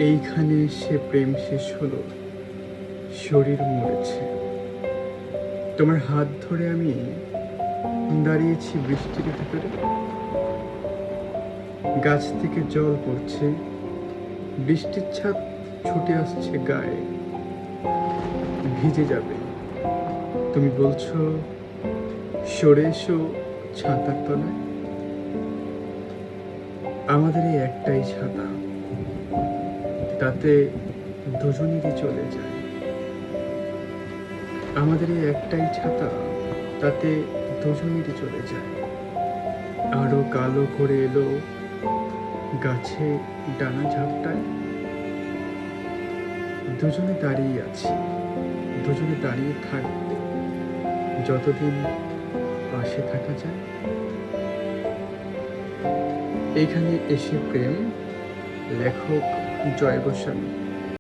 এইখানে সে প্রেম শেষ হলো, শরীর মরেছে। তোমার হাত ধরে আমি দাঁড়িয়েছি বৃষ্টির ভিতরে। গাছ থেকে জল পড়ছে, বৃষ্টির ছাদ ছুটে আসছে গায়ে। ভিজে যাবে, তুমি বলছো সরে এসো ছাতার তলায়। আমাদের এই একটাই ছাতা, তাতে দুজনেরই চলে যায়। আমাদের এই একটাই ছাতা, তাতে দুজনেরই চলে যায়। আরো কালো করে এলো গাছে ডানা ঝাপটায়। দুজনে দাঁড়িয়ে আছি, দুজনে দাঁড়িয়ে থাকবো যতদিন পাশে থাকা যায়। এখানে এসে প্রেম, লেখক জয় গোস্বামী।